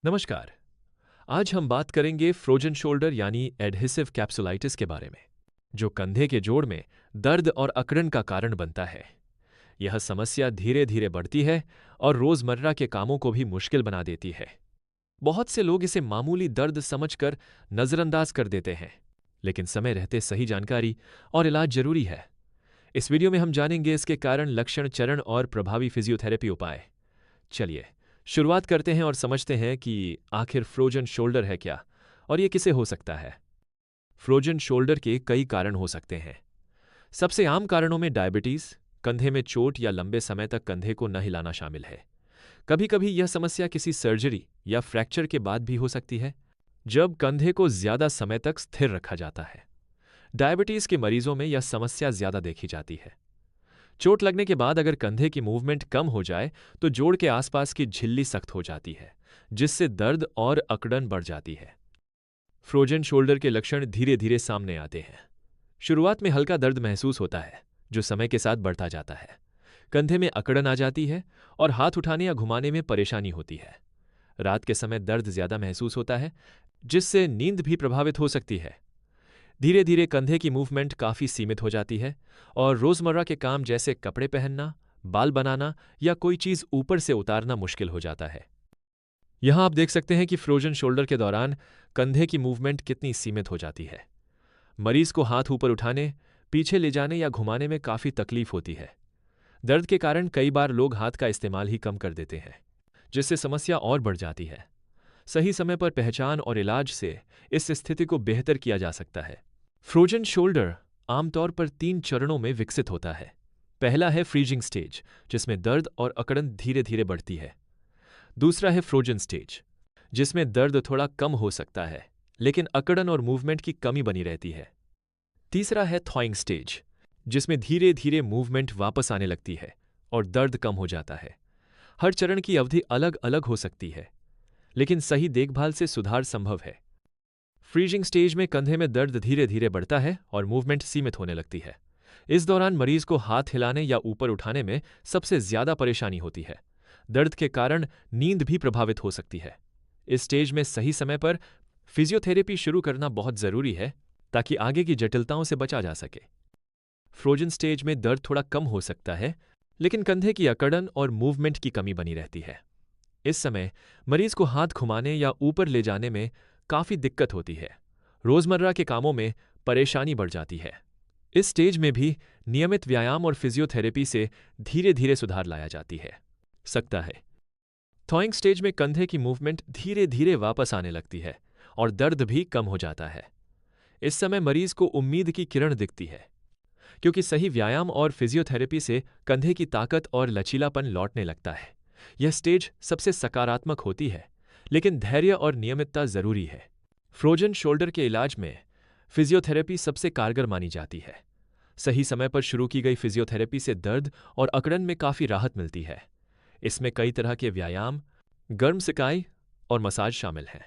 नमस्कार। आज हम बात करेंगे फ्रोजन शोल्डर यानी एडहेसिव कैप्सुलाइटिस के बारे में, जो कंधे के जोड़ में दर्द और अकड़न का कारण बनता है। यह समस्या धीरे धीरे बढ़ती है और रोजमर्रा के कामों को भी मुश्किल बना देती है। बहुत से लोग इसे मामूली दर्द समझकर नजरअंदाज कर देते हैं, लेकिन समय रहते सही जानकारी और इलाज जरूरी है। इस वीडियो में हम जानेंगे इसके कारण, लक्षण, चरण और प्रभावी फिजियोथेरेपी उपाय। चलिए शुरुआत करते हैं और समझते हैं कि आखिर फ्रोजन शोल्डर है क्या और ये किसे हो सकता है। फ्रोजन शोल्डर के कई कारण हो सकते हैं। सबसे आम कारणों में डायबिटीज, कंधे में चोट या लंबे समय तक कंधे को न हिलाना शामिल है। कभी कभी यह समस्या किसी सर्जरी या फ्रैक्चर के बाद भी हो सकती है, जब कंधे को ज्यादा समय तक स्थिर रखा जाता है। डायबिटीज के मरीजों में यह समस्या ज्यादा देखी जाती है। चोट लगने के बाद अगर कंधे की मूवमेंट कम हो जाए तो जोड़ के आसपास की झिल्ली सख्त हो जाती है, जिससे दर्द और अकड़न बढ़ जाती है। फ्रोजन शोल्डर के लक्षण धीरे धीरे सामने आते हैं। शुरुआत में हल्का दर्द महसूस होता है, जो समय के साथ बढ़ता जाता है। कंधे में अकड़न आ जाती है और हाथ उठाने या घुमाने में परेशानी होती है। रात के समय दर्द ज्यादा महसूस होता है, जिससे नींद भी प्रभावित हो सकती है। धीरे धीरे कंधे की मूवमेंट काफी सीमित हो जाती है और रोजमर्रा के काम जैसे कपड़े पहनना, बाल बनाना या कोई चीज ऊपर से उतारना मुश्किल हो जाता है। यहां आप देख सकते हैं कि फ्रोजन शोल्डर के दौरान कंधे की मूवमेंट कितनी सीमित हो जाती है। मरीज को हाथ ऊपर उठाने, पीछे ले जाने या घुमाने में काफी तकलीफ होती है। दर्द के कारण कई बार लोग हाथ का इस्तेमाल ही कम कर देते हैं, जिससे समस्या और बढ़ जाती है। सही समय पर पहचान और इलाज से इस स्थिति को बेहतर किया जा सकता है। फ्रोजन शोल्डर आमतौर पर 3 चरणों में विकसित होता है। पहला है फ्रीजिंग स्टेज, जिसमें दर्द और अकड़न धीरे धीरे बढ़ती है। दूसरा है फ्रोजन स्टेज, जिसमें दर्द थोड़ा कम हो सकता है, लेकिन अकड़न और मूवमेंट की कमी बनी रहती है। तीसरा है थॉइंग स्टेज, जिसमें धीरे धीरे मूवमेंट वापस आने लगती है और दर्द कम हो जाता है। हर चरण की अवधि अलग अलग हो सकती है, लेकिन सही देखभाल से सुधार संभव है। फ्रीजिंग स्टेज में कंधे में दर्द धीरे धीरे बढ़ता है और मूवमेंट सीमित होने लगती है। इस दौरान मरीज को हाथ हिलाने या ऊपर उठाने में सबसे ज्यादा परेशानी होती है। दर्द के कारण नींद भी प्रभावित हो सकती है। इस स्टेज में सही समय पर फिजियोथेरेपी शुरू करना बहुत जरूरी है, ताकि आगे की जटिलताओं से बचा जा सके। फ्रोजन स्टेज में दर्द थोड़ा कम हो सकता है, लेकिन कंधे की अकड़न और मूवमेंट की कमी बनी रहती है। इस समय मरीज को हाथ घुमाने या ऊपर ले जाने में काफी दिक्कत होती है। रोजमर्रा के कामों में परेशानी बढ़ जाती है। इस स्टेज में भी नियमित व्यायाम और फिजियोथेरेपी से धीरे धीरे सुधार लाया जाती है सकता है। थॉइंग स्टेज में कंधे की मूवमेंट धीरे धीरे वापस आने लगती है और दर्द भी कम हो जाता है। इस समय मरीज को उम्मीद की किरण दिखती है, क्योंकि सही व्यायाम और फिजियोथेरेपी से कंधे की ताकत और लचीलापन लौटने लगता है। यह स्टेज सबसे सकारात्मक होती है, लेकिन धैर्य और नियमितता जरूरी है। फ्रोजन शोल्डर के इलाज में फिजियोथेरेपी सबसे कारगर मानी जाती है। सही समय पर शुरू की गई फिजियोथेरेपी से दर्द और अकड़न में काफी राहत मिलती है। इसमें कई तरह के व्यायाम, गर्म सिकाई और मसाज शामिल हैं।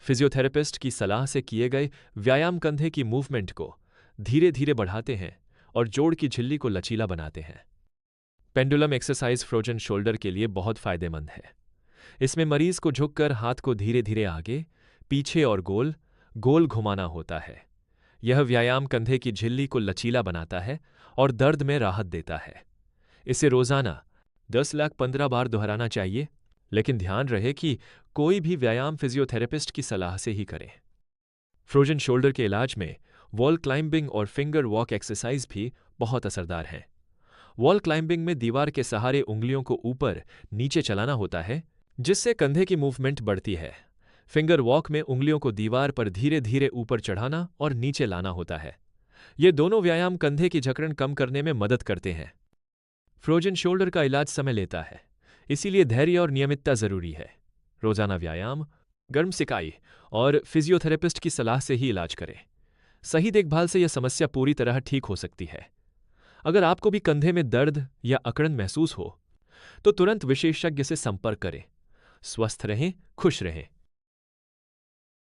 फिजियोथेरेपिस्ट की सलाह से किए गए व्यायाम कंधे की मूवमेंट को धीरे धीरे बढ़ाते हैं और जोड़ की झिल्ली को लचीला बनाते हैं। पेंडुलम एक्सरसाइज फ्रोजन शोल्डर के लिए बहुत फायदेमंद है। इसमें मरीज को झुककर हाथ को धीरे धीरे आगे, पीछे और गोल गोल घुमाना होता है। यह व्यायाम कंधे की झिल्ली को लचीला बनाता है और दर्द में राहत देता है। इसे रोजाना 10 लाख 15 बार दोहराना चाहिए, लेकिन ध्यान रहे कि कोई भी व्यायाम फिजियोथेरेपिस्ट की सलाह से ही करें। फ्रोजन शोल्डर के इलाज में वॉल क्लाइंबिंग और फिंगर वॉक एक्सरसाइज भी बहुत असरदार हैं। वॉल क्लाइंबिंग में दीवार के सहारे उंगलियों को ऊपर नीचे चलाना होता है, जिससे कंधे की मूवमेंट बढ़ती है। फिंगर वॉक में उंगलियों को दीवार पर धीरे धीरे ऊपर चढ़ाना और नीचे लाना होता है। ये दोनों व्यायाम कंधे की जकड़न कम करने में मदद करते हैं। फ्रोजन शोल्डर का इलाज समय लेता है, इसीलिए धैर्य और नियमितता जरूरी है। रोजाना व्यायाम, गर्म सिकाई और फिजियोथेरेपिस्ट की सलाह से ही इलाज करें। सही देखभाल से यह समस्या पूरी तरह ठीक हो सकती है। अगर आपको भी कंधे में दर्द या अकड़न महसूस हो, तो तुरंत विशेषज्ञ से संपर्क करें। स्वस्थ रहें, खुश रहें।